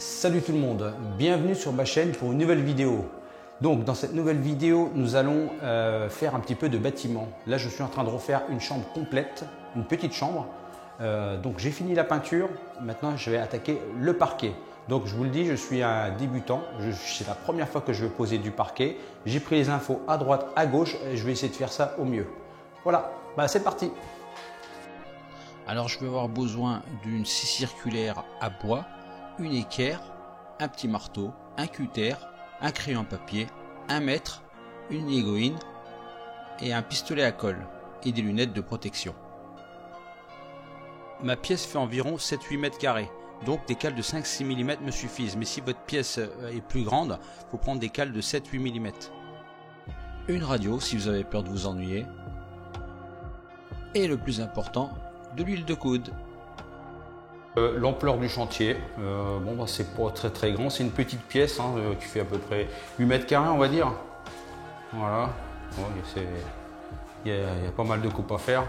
Salut tout le monde, bienvenue sur ma chaîne pour une nouvelle vidéo. Donc dans cette nouvelle vidéo, nous allons faire un petit peu de bâtiment. Là je suis en train de refaire une chambre complète, une petite chambre. Donc j'ai fini la peinture, maintenant je vais attaquer le parquet. Donc je vous le dis, je suis un débutant, c'est la première fois que je vais poser du parquet. J'ai pris les infos à droite, à gauche et je vais essayer de faire ça au mieux. Voilà, c'est parti. Alors je vais avoir besoin d'une scie circulaire à bois, une équerre, un petit marteau, un cutter, un crayon à papier, un mètre, une égoïne et un pistolet à colle et des lunettes de protection. Ma pièce fait environ 7-8 mètres carrés, donc des cales de 5-6 mm me suffisent, mais si votre pièce est plus grande, il faut prendre des cales de 7-8 mm. Une radio si vous avez peur de vous ennuyer. Et le plus important, de l'huile de coude. L'ampleur du chantier, c'est pas très grand, c'est une petite pièce qui fait à peu près 8 mètres carrés on va dire. Voilà, il y a pas mal de coupes à faire,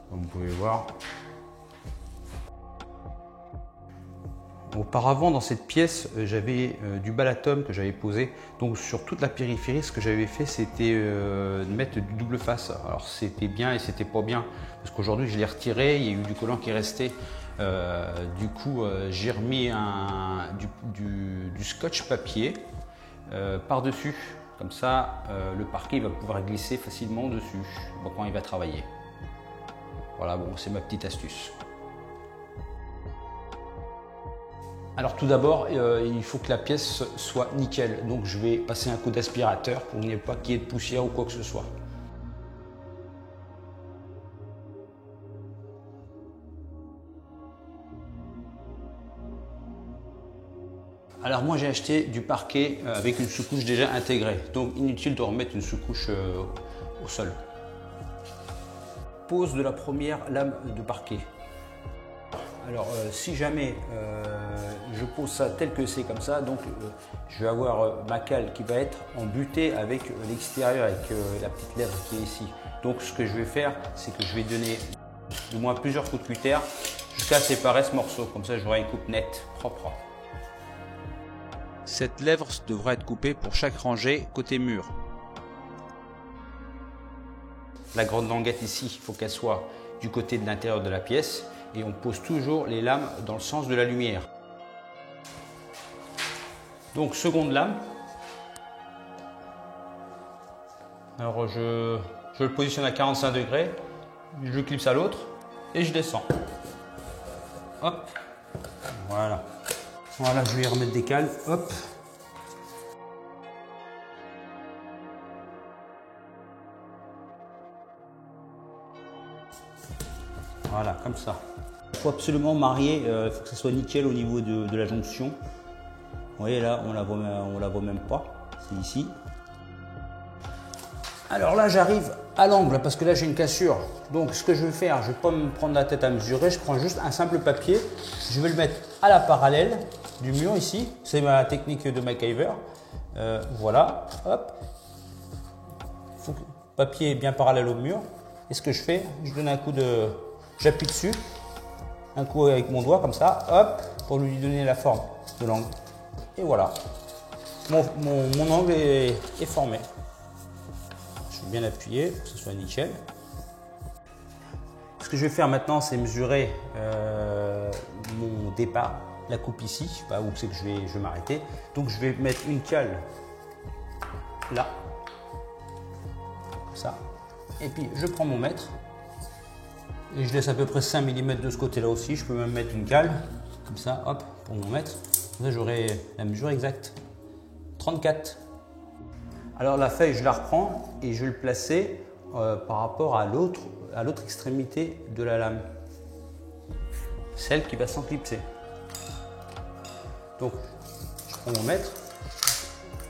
comme vous pouvez voir. Auparavant dans cette pièce, j'avais du balatum que j'avais posé, donc sur toute la périphérie ce que j'avais fait c'était de mettre du double face. Alors c'était bien et c'était pas bien, parce qu'aujourd'hui je l'ai retiré, il y a eu du collant qui est resté. Du coup j'ai remis du scotch papier par-dessus, comme ça le parquet va pouvoir glisser facilement dessus quand il va travailler. Voilà, c'est ma petite astuce. Alors tout d'abord, il faut que la pièce soit nickel. Donc je vais passer un coup d'aspirateur pour qu'il n'y ait pas qu'il y ait de poussière ou quoi que ce soit. Alors moi j'ai acheté du parquet avec une sous-couche déjà intégrée. Donc inutile de remettre une sous-couche au sol. Pose de la première lame de parquet. Alors si jamais je pose ça tel que c'est comme ça, donc je vais avoir ma cale qui va être en butée avec l'extérieur, avec la petite lèvre qui est ici. Donc ce que je vais faire, c'est que je vais donner au moins plusieurs coups de cutter jusqu'à séparer ce morceau. Comme ça j'aurai une coupe nette, propre. Cette lèvre devra être coupée pour chaque rangée côté mur. La grande languette ici, il faut qu'elle soit du côté de l'intérieur de la pièce. Et on pose toujours les lames dans le sens de la lumière. Donc seconde lame. Alors je le positionne à 45 degrés, je le clipse à l'autre et je descends. Hop, voilà. Voilà, je vais y remettre des cales. Hop. Voilà, comme ça. Il faut absolument marier, il faut que ça soit nickel au niveau de la jonction. Vous voyez là, on la voit même pas, c'est ici. Alors là, j'arrive à l'angle parce que là, j'ai une cassure. Donc ce que je vais faire, je ne vais pas me prendre la tête à mesurer, je prends juste un simple papier. Je vais le mettre à la parallèle du mur ici. C'est ma technique de MacGyver. Voilà, hop. Il faut que le papier est bien parallèle au mur. Et ce que je fais, je donne un coup de... J'appuie dessus, un coup avec mon doigt comme ça, hop, pour lui donner la forme de l'angle. Et voilà, mon angle est formé. Je vais bien appuyer pour que ce soit nickel. Ce que je vais faire maintenant, c'est mesurer mon départ, la coupe ici, je sais pas où c'est que je vais m'arrêter. Donc je vais mettre une cale là, comme ça, et puis je prends mon mètre. Et je laisse à peu près 5 mm de ce côté-là aussi. Je peux même mettre une cale, comme ça, hop, pour mon mètre. Comme ça, j'aurai la mesure exacte. 34. Alors la feuille, je la reprends et je vais le placer par rapport à l'autre extrémité de la lame. Celle qui va s'enclipser. Donc, je prends mon mètre,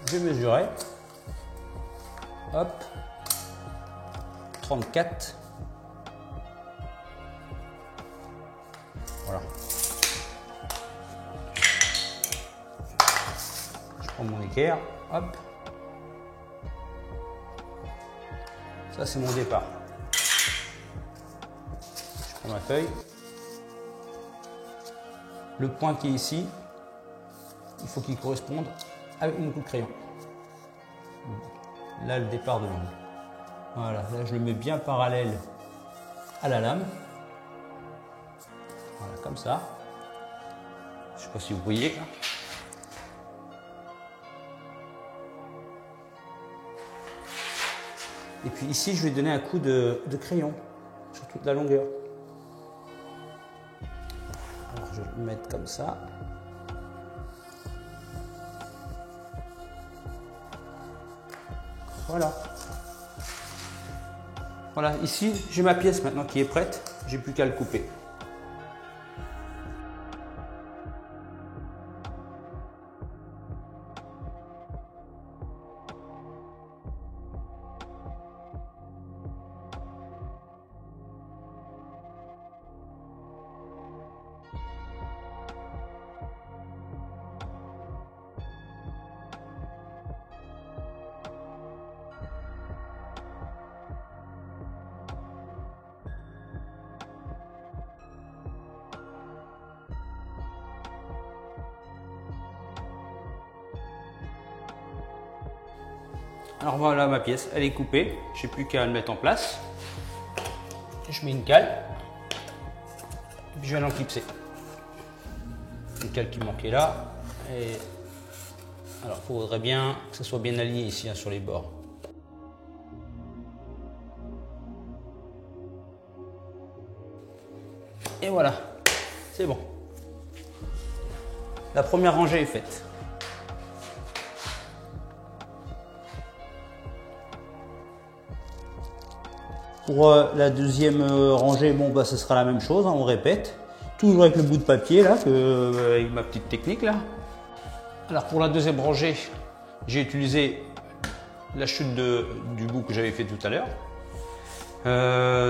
je vais mesurer. Hop, 34. Voilà. Je prends mon équerre, hop. Ça c'est mon départ. Je prends ma feuille. le point qui est ici, il faut qu'il corresponde avec mon coup de crayon. Là, le départ de l'angle. Voilà, là je le mets bien parallèle à la lame. Voilà, comme ça. Je ne sais pas si vous voyez. Et puis ici, je vais donner un coup de crayon sur toute la longueur. Alors, je vais le mettre comme ça. Voilà. Voilà, ici, j'ai ma pièce maintenant qui est prête. J'ai plus qu'à le couper. Alors voilà ma pièce, elle est coupée, je n'ai plus qu'à le mettre en place. Je mets une cale, et puis je vais l'enclipser. Une cale qui manquait là. Et alors il faudrait bien que ça soit bien aligné ici, hein, sur les bords. Et voilà, c'est bon. La première rangée est faite. Pour la deuxième rangée, bon bah ce sera la même chose, hein, on répète. Toujours avec le bout de papier là, avec ma petite technique là. Alors pour la deuxième rangée, j'ai utilisé la chute du bout que j'avais fait tout à l'heure.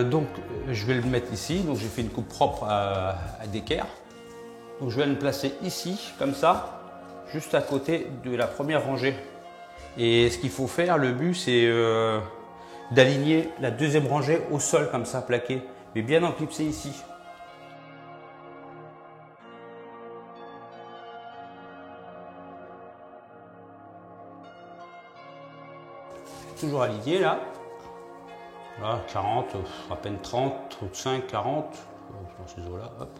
Donc je vais le mettre ici, donc j'ai fait une coupe propre à d'équerre. Donc je vais le placer ici, comme ça, juste à côté de la première rangée. Et ce qu'il faut faire, le but c'est d'aligner la deuxième rangée au sol comme ça, plaqué, mais bien enclipsé ici. Toujours aligné là. Voilà, 40, à peine 30, 35, 40, dans ces eaux-là, hop.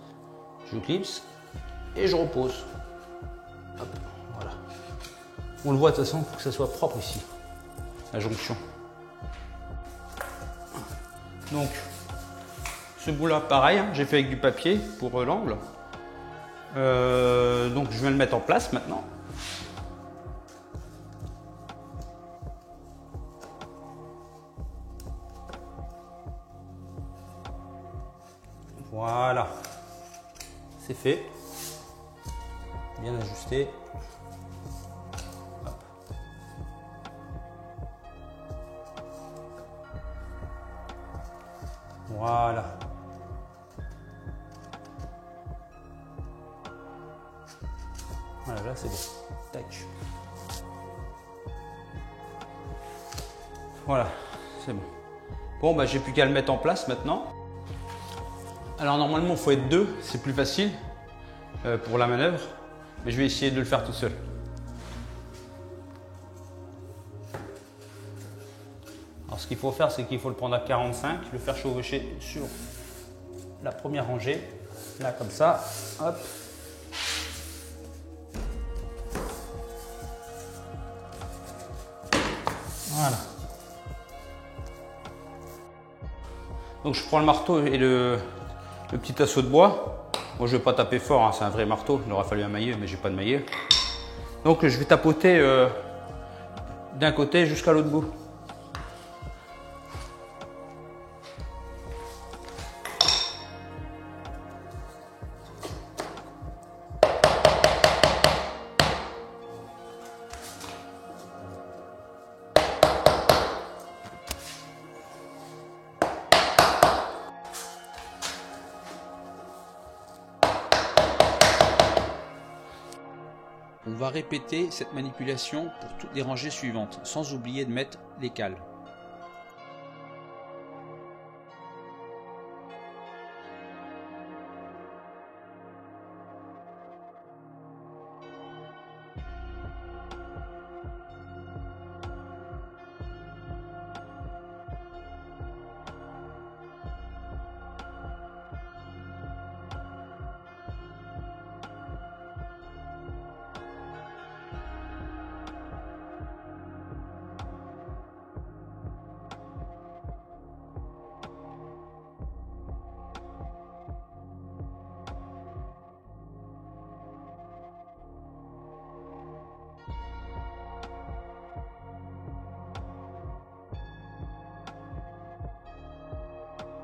Je clipse et je repose. Hop, voilà. On le voit de toute façon pour que ça soit propre ici, la jonction. Donc, ce bout-là, pareil, hein, j'ai fait avec du papier pour l'angle. Donc, je vais le mettre en place maintenant. Voilà, c'est fait. Bien ajusté. Hop. Voilà. Voilà, là c'est bon. Tac. Voilà, c'est bon. Bon, bah j'ai plus qu'à le mettre en place maintenant. Alors normalement, il faut être deux, c'est plus facile pour la manœuvre, mais je vais essayer de le faire tout seul. Alors ce qu'il faut faire, c'est qu'il faut le prendre à 45, le faire chevaucher sur la première rangée, là comme ça, hop. Voilà. Donc je prends le marteau et le petit assaut de bois. Moi je ne vais pas taper fort, hein, c'est un vrai marteau, il aura fallu un maillet, mais j'ai pas de maillet. Donc je vais tapoter d'un côté jusqu'à l'autre bout. On va répéter cette manipulation pour toutes les rangées suivantes, sans oublier de mettre les cales.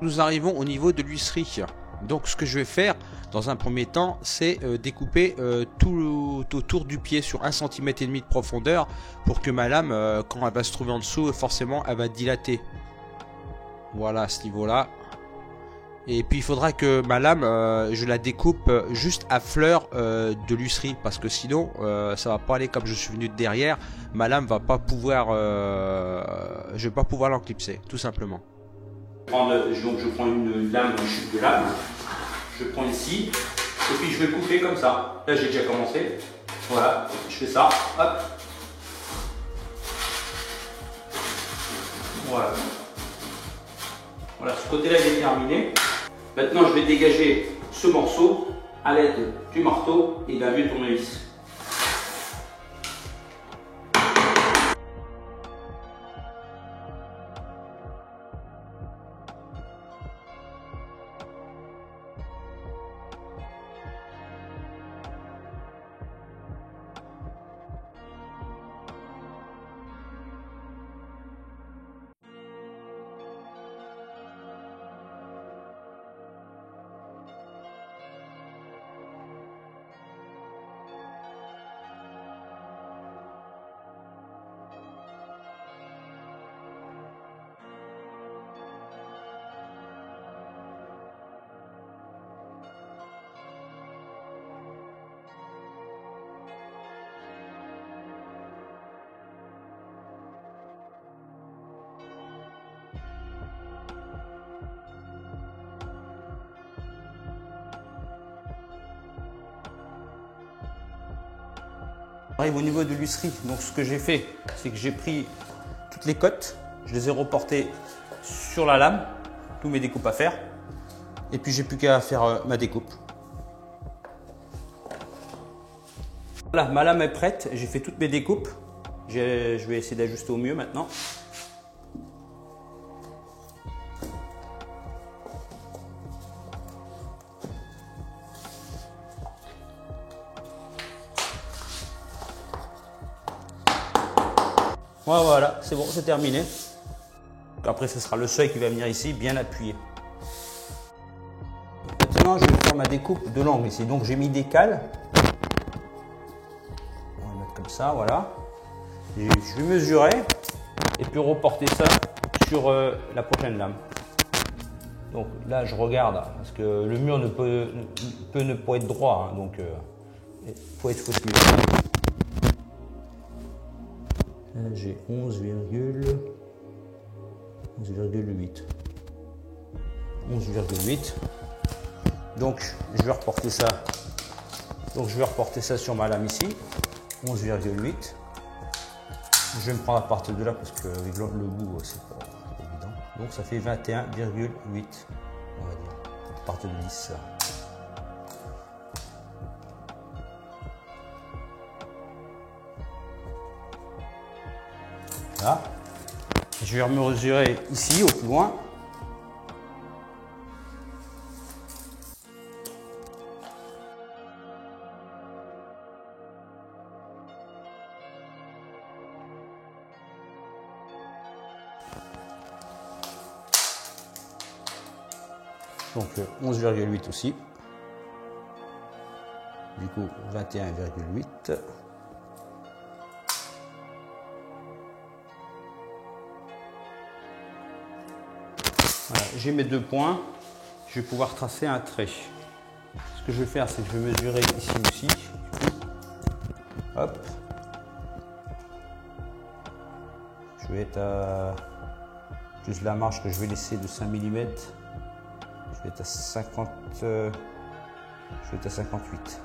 Nous arrivons au niveau de l'huisserie. Donc ce que je vais faire dans un premier temps, c'est découper tout autour du pied sur 1,5 cm de profondeur pour que ma lame, quand elle va se trouver en dessous, forcément elle va dilater. Voilà, à ce niveau-là. Et puis il faudra que ma lame, je la découpe juste à fleur de l'huisserie, parce que sinon ça va pas aller comme je suis venu de derrière. Ma lame va pas pouvoir, je vais pas pouvoir l'enclipser, tout simplement. Donc je prends une lame, une chute de lame, je prends ici, et puis je vais couper comme ça. Là j'ai déjà commencé, voilà, je fais ça, hop, voilà. Voilà, ce côté-là il est terminé. Maintenant je vais dégager ce morceau à l'aide du marteau et d'un vieux tournevis. Arrive au niveau de l'huisserie, donc ce que j'ai fait, c'est que j'ai pris toutes les cotes, je les ai reportées sur la lame, tous mes découpes à faire, et puis j'ai plus qu'à faire ma découpe. Voilà, ma lame est prête, j'ai fait toutes mes découpes, je vais essayer d'ajuster au mieux maintenant. Voilà, c'est bon, c'est terminé. Après, ce sera le seuil qui va venir ici, bien appuyé. Maintenant, je vais faire ma découpe de l'angle ici. Donc, j'ai mis des cales. On va mettre comme ça, voilà. Et je vais mesurer et puis reporter ça sur la prochaine lame. Donc là, je regarde parce que le mur ne peut ne pas être droit, hein, donc il faut être fausse mur. J'ai 11,8. 11,8. Donc je vais reporter ça. Donc je vais reporter ça sur ma lame ici. 11,8. Je vais me prendre à partir de là parce que avec le bout c'est pas évident. Donc ça fait 21,8. On va dire. À partir de 10. Là. Je vais me mesurer ici au plus loin. Donc 11,8 aussi. Du coup 21,8. Voilà, j'ai mes deux points, je vais pouvoir tracer un trait. Ce que je vais faire, c'est que je vais mesurer ici aussi. Hop. Je vais être à plus la marge que je vais laisser de 5 mm. Je vais être à 50. Je vais être à 58.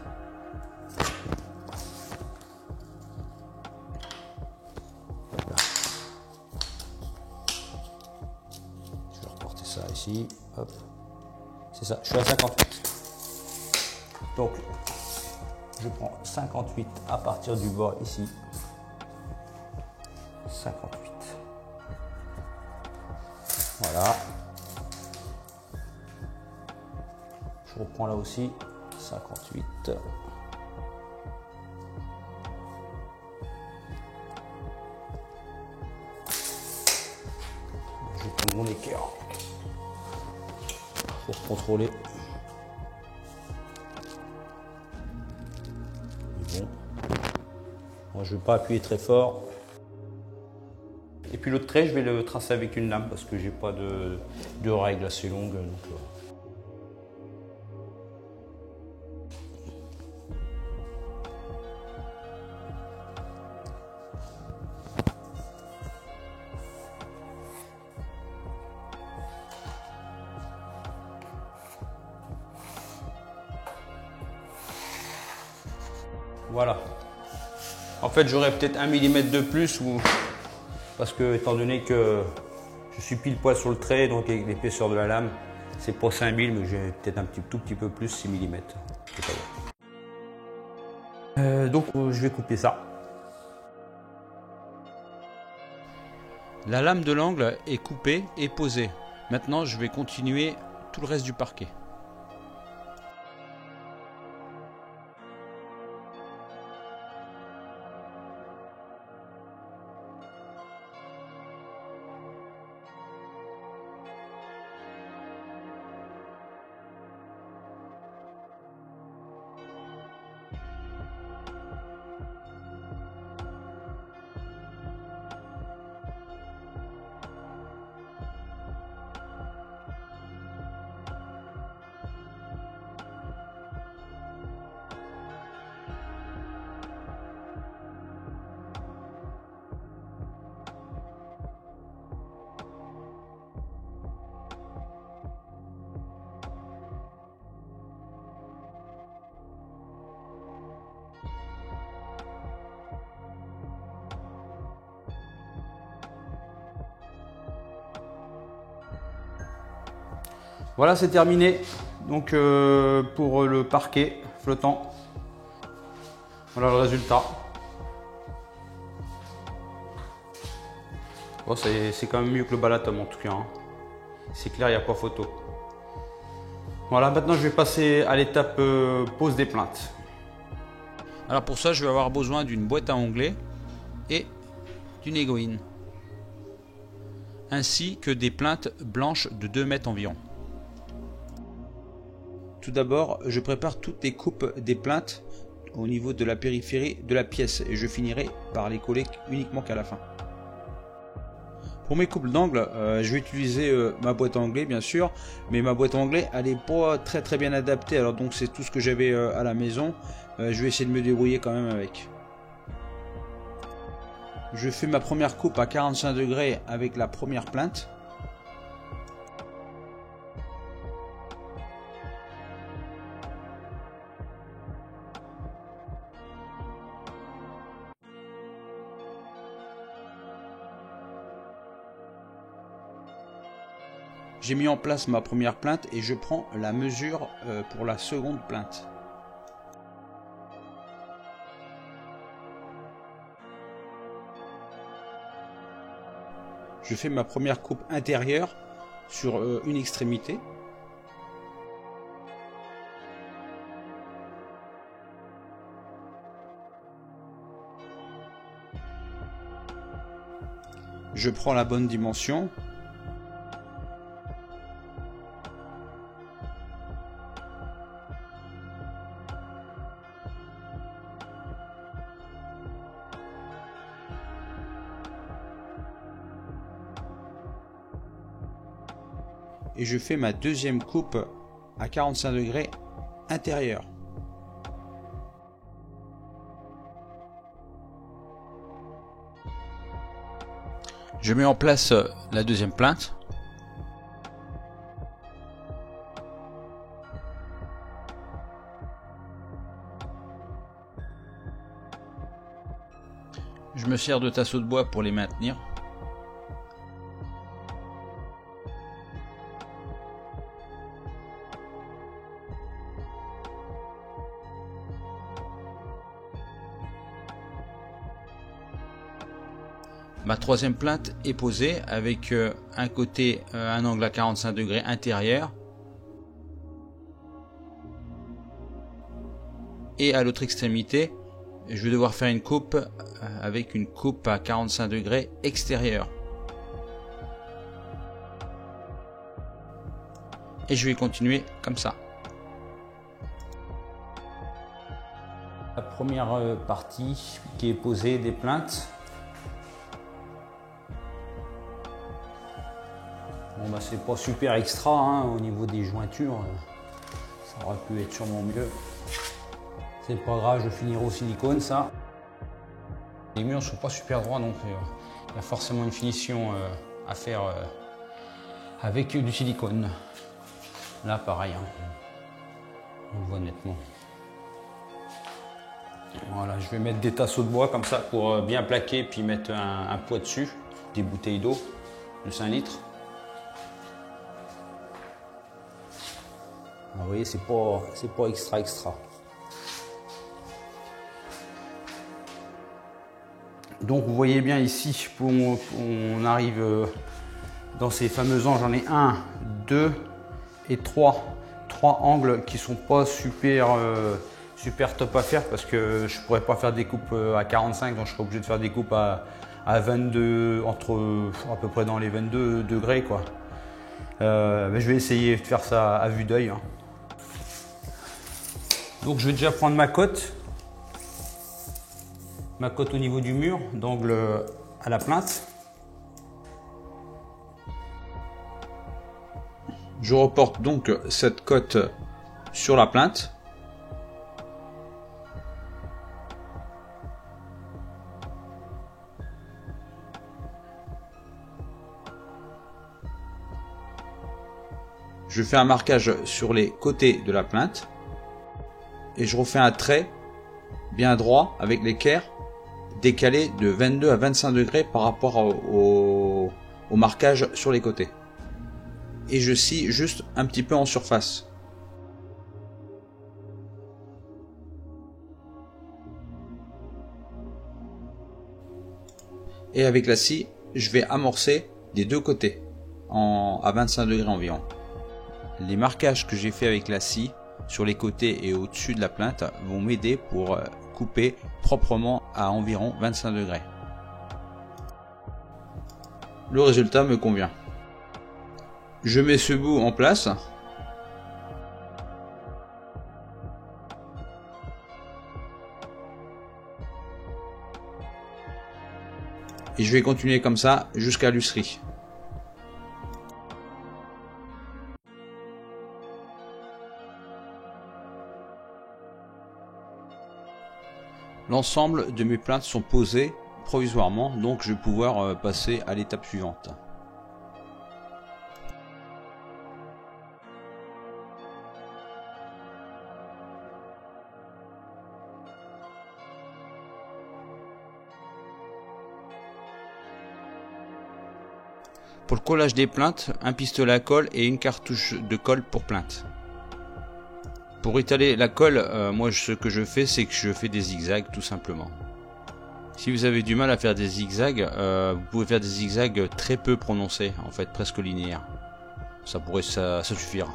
Ça ici, hop, c'est ça, je suis à 58. Donc, je prends 58 à partir du bas ici. 58. Voilà. Je reprends là aussi, 58. Je prends mon équerre. pour contrôler. Bon. Moi, je ne vais pas appuyer très fort. Et puis l'autre trait, je vais le tracer avec une lame parce que j'ai pas de règles assez longues. Donc, voilà. En fait, j'aurais peut-être 1 mm de plus parce que, étant donné que je suis pile poil sur le trait, donc avec l'épaisseur de la lame, c'est pas 5000, mais j'ai peut-être tout petit peu plus, 6 mm. Donc, je vais couper ça. La lame de l'angle est coupée et posée. Maintenant, je vais continuer tout le reste du parquet. Voilà, c'est terminé. Donc pour le parquet flottant, voilà le résultat. Bon, c'est quand même mieux que le Balaton en tout cas. Hein. C'est clair, il n'y a pas photo. Voilà, maintenant je vais passer à l'étape pose des plaintes. Alors pour ça, je vais avoir besoin d'une boîte à onglets et d'une aiguille, ainsi que des plaintes blanches de 2 mètres environ. Tout d'abord, je prépare toutes les coupes des plaintes au niveau de la périphérie de la pièce et je finirai par les coller uniquement qu'à la fin. Pour mes coupes d'angle, je vais utiliser ma boîte à onglets bien sûr, mais ma boîte à onglets elle n'est pas très bien adaptée, alors donc c'est tout ce que j'avais à la maison. Je vais essayer de me débrouiller quand même avec. Je fais ma première coupe à 45 degrés avec la première plainte. J'ai mis en place ma première plainte et je prends la mesure pour la seconde plainte. Je fais ma première coupe intérieure sur une extrémité. Je prends la bonne dimension. Et je fais ma deuxième coupe à 45 degrés intérieur. Je mets en place la deuxième plainte. Je me sers de tasseau de bois pour les maintenir. Ma troisième plainte est posée avec un côté un angle à 45 degrés intérieur et à l'autre extrémité je vais devoir faire une coupe avec une coupe à 45 degrés extérieur. Et je vais continuer comme ça. La première partie qui est posée des plinthes. Bon bah c'est pas super extra hein, au niveau des jointures. Ça aurait pu être sûrement mieux. C'est pas grave, je finirai au silicone ça. Les murs sont pas super droits donc il y a forcément une finition à faire avec du silicone. Là pareil, hein. On le voit nettement. Voilà, je vais mettre des tasseaux de bois comme ça pour bien plaquer puis mettre un poids dessus, des bouteilles d'eau de 5 litres. Vous voyez, c'est pas extra. Donc vous voyez bien ici, on arrive dans ces fameux angles, j'en ai 1, 2 et 3. 3 angles qui sont pas super top à faire parce que je pourrais pas faire des coupes à 45, donc je serais obligé de faire des coupes à 22, entre à peu près dans les 22 degrés quoi. Mais je vais essayer de faire ça à vue d'œil. Hein. Donc je vais déjà prendre ma cote au niveau du mur, d'angle à la plinthe. Je reporte donc cette cote sur la plinthe. Je fais un marquage sur les côtés de la plinthe et je refais un trait bien droit avec l'équerre décalé de 22 à 25 degrés par rapport au marquage sur les côtés. Et je scie juste un petit peu en surface. Et avec la scie, je vais amorcer des deux côtés à 25 degrés environ. Les marquages que j'ai fait avec la scie sur les côtés et au-dessus de la plinthe vont m'aider pour couper proprement à environ 25 degrés. Le résultat me convient. Je mets ce bout en place. Et je vais continuer comme ça jusqu'à l'usserie. L'ensemble de mes plinthes sont posées provisoirement, donc je vais pouvoir passer à l'étape suivante. Pour le collage des plinthes, un pistolet à colle et une cartouche de colle pour plinthe. Pour étaler la colle, moi ce que je fais, c'est que je fais des zigzags tout simplement. Si vous avez du mal à faire des zigzags, vous pouvez faire des zigzags très peu prononcés, en fait presque linéaires. Ça suffira.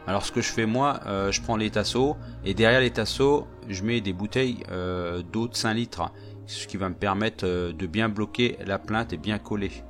Alors ce que je fais moi, je prends les tasseaux et derrière les tasseaux, je mets des bouteilles d'eau de 5 litres, ce qui va me permettre de bien bloquer la plinthe et bien coller.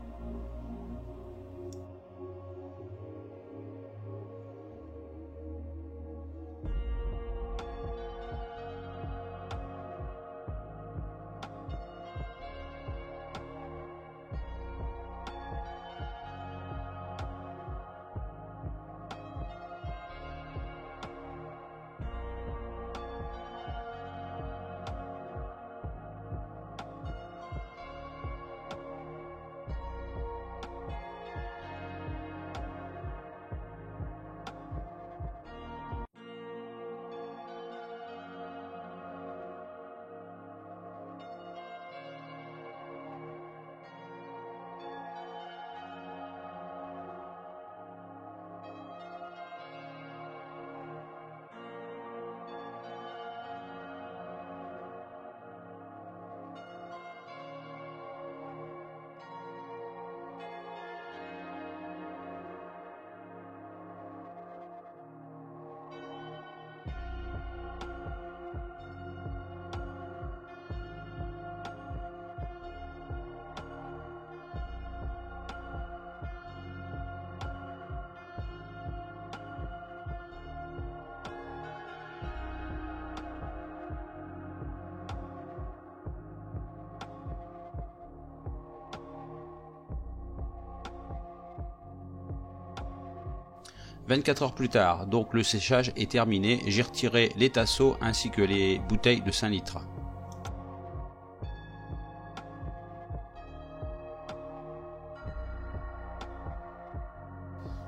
24 heures plus tard, donc le séchage est terminé, j'ai retiré les tasseaux ainsi que les bouteilles de 5 litres.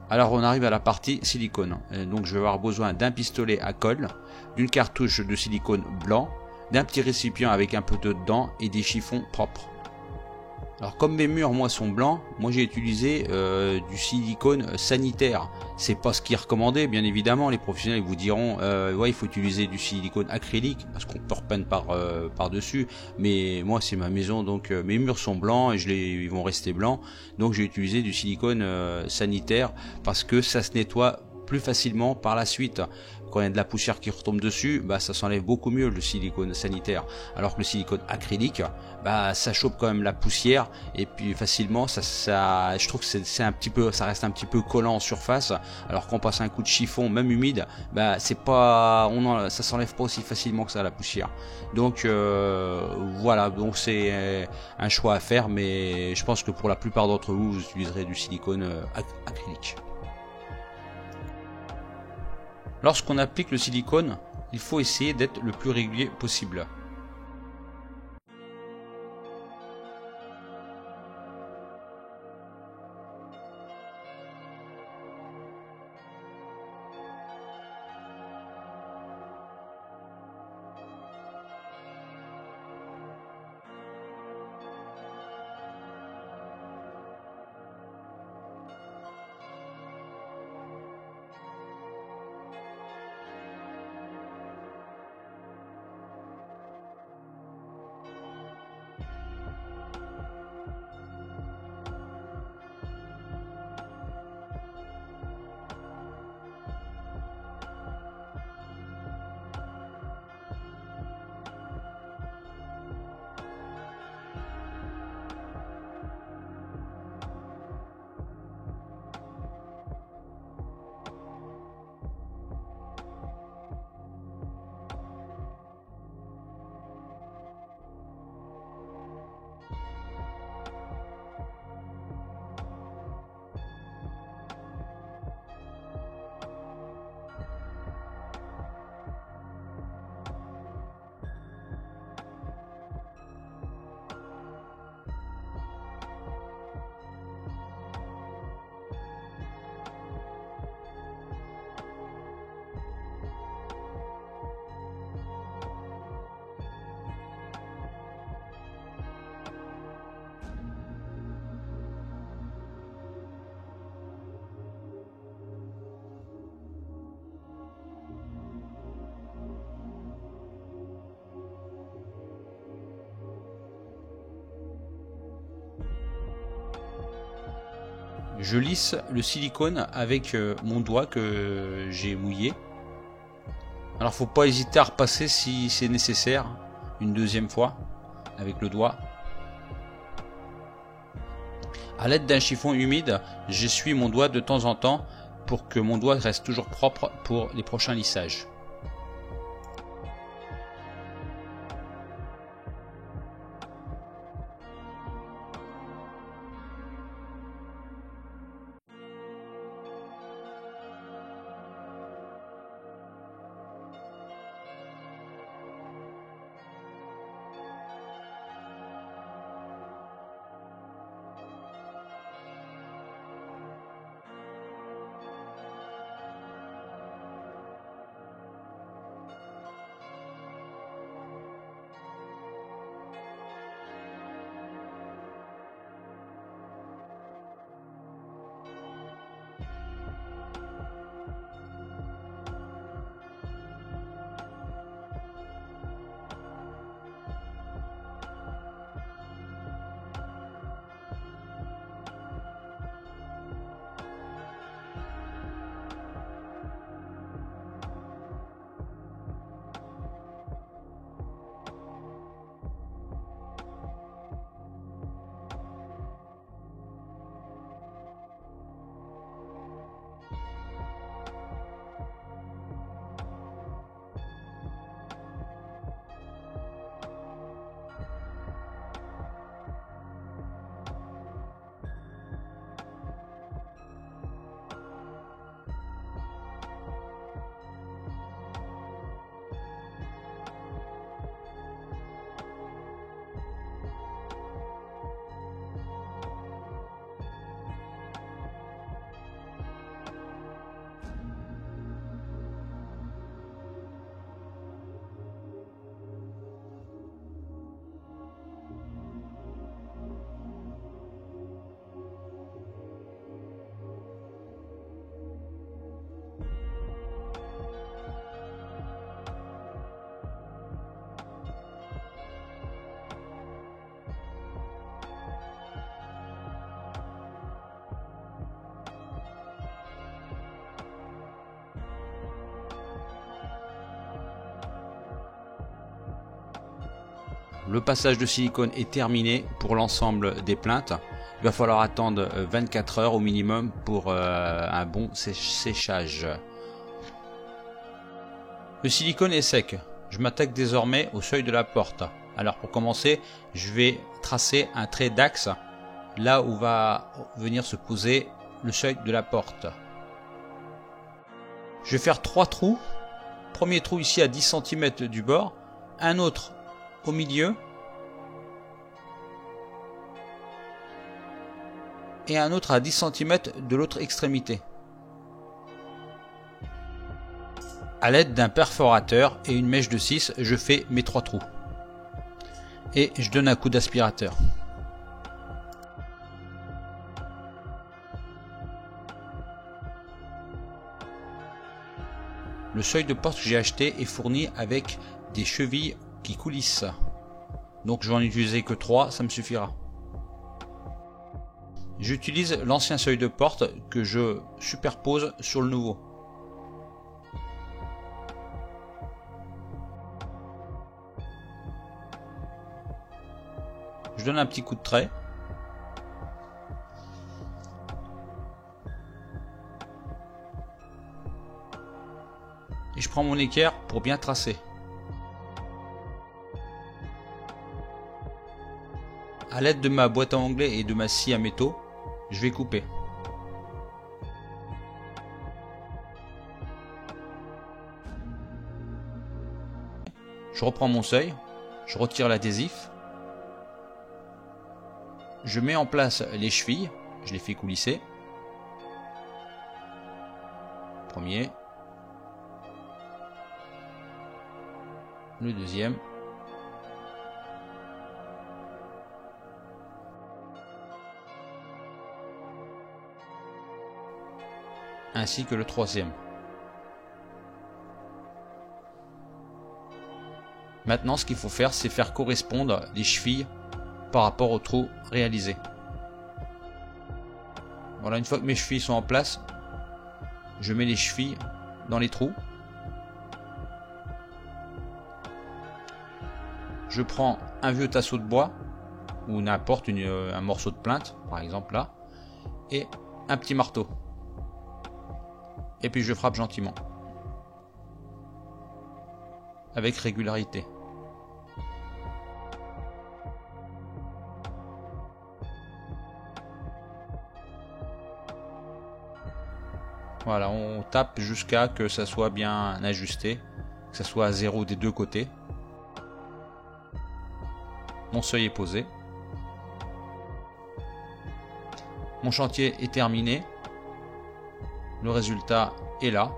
Alors on arrive à la partie silicone. Donc je vais avoir besoin d'un pistolet à colle, d'une cartouche de silicone blanc, d'un petit récipient avec un peu d'eau dedans et des chiffons propres. Alors comme mes murs moi sont blancs, moi j'ai utilisé du silicone sanitaire. C'est pas ce qui est recommandé, bien évidemment. Les professionnels vous diront ouais, il faut utiliser du silicone acrylique parce qu'on peut repeindre par dessus. Mais moi c'est ma maison, donc mes murs sont blancs et ils vont rester blancs. Donc j'ai utilisé du silicone sanitaire parce que ça se nettoie plus facilement par la suite. Quand il y a de la poussière qui retombe dessus, bah ça s'enlève beaucoup mieux le silicone sanitaire. Alors que le silicone acrylique, bah ça chope quand même la poussière et puis facilement je trouve que c'est un petit peu, ça reste un petit peu collant en surface. Alors qu'on passe un coup de chiffon, même humide, bah c'est pas, ça s'enlève pas aussi facilement que ça la poussière. Donc voilà, donc c'est un choix à faire, mais je pense que pour la plupart d'entre vous, vous utiliserez du silicone acrylique. Lorsqu'on applique le silicone, il faut essayer d'être le plus régulier possible. Je lisse le silicone avec mon doigt que j'ai mouillé. Alors faut pas hésiter à repasser si c'est nécessaire une deuxième fois avec le doigt. A l'aide d'un chiffon humide, j'essuie mon doigt de temps en temps pour que mon doigt reste toujours propre pour les prochains lissages. le passage de silicone est terminé pour l'ensemble des plinthes. Il va falloir attendre 24 heures au minimum pour un bon séchage. Le silicone est sec. Je m'attaque désormais au seuil de la porte. Alors pour commencer, je vais tracer un trait d'axe là où va venir se poser le seuil de la porte. Je vais faire 3 trous. Premier trou ici à 10 cm du bord, un autre au milieu et un autre à 10 cm de l'autre extrémité. A l'aide d'un perforateur et une mèche de 6, je fais mes 3 trous. Et je donne un coup d'aspirateur. Le seuil de porte que j'ai acheté est fourni avec des chevilles qui coulissent. Donc je vais en utiliser que 3, ça me suffira. J'utilise l'ancien seuil de porte que je superpose sur le nouveau. Je donne un petit coup de trait. Et je prends mon équerre pour bien tracer. A l'aide de ma boîte à onglets et de ma scie à métaux, je vais couper. Je reprends mon seuil, je retire l'adhésif. Je mets en place les chevilles, je les fais coulisser. Premier. Le deuxième. Ainsi que le troisième. Maintenant, ce qu'il faut faire, c'est faire correspondre les chevilles par rapport au trou réalisé. Voilà, une fois que mes chevilles sont en place, je mets les chevilles dans les trous. Je prends un vieux tasseau de bois ou n'importe un morceau de plinthe, par exemple là, et un petit marteau. Et puis je frappe gentiment, avec régularité. Voilà, on tape jusqu'à que ça soit bien ajusté, que ça soit à 0 des deux côtés. Mon seuil est posé. Mon chantier est terminé. Le résultat est là.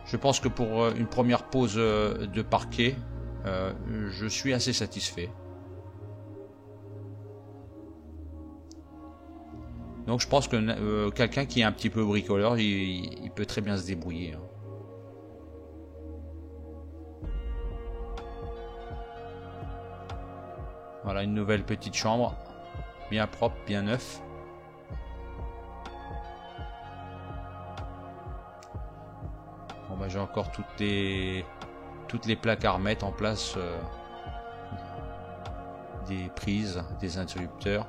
Je pense que pour une première pose de parquet, je suis assez satisfait. Donc je pense que quelqu'un qui est un petit peu bricoleur, il peut très bien se débrouiller. Voilà, une nouvelle petite chambre, bien propre, bien neuf. Bon bah j'ai encore toutes les plaques à remettre en place, des prises, des interrupteurs.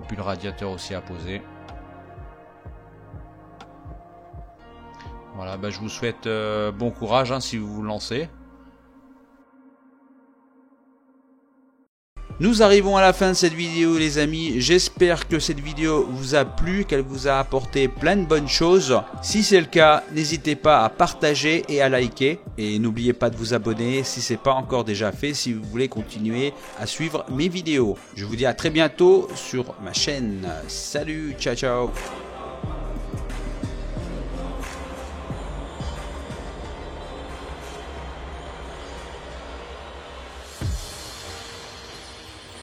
Et puis le radiateur aussi à poser. Voilà, bah je vous souhaite bon courage si vous vous lancez. Nous arrivons à la fin de cette vidéo les amis, j'espère que cette vidéo vous a plu, qu'elle vous a apporté plein de bonnes choses. Si c'est le cas, n'hésitez pas à partager et à liker. Et n'oubliez pas de vous abonner si ce n'est pas encore déjà fait, si vous voulez continuer à suivre mes vidéos. Je vous dis à très bientôt sur ma chaîne. Salut, ciao ciao.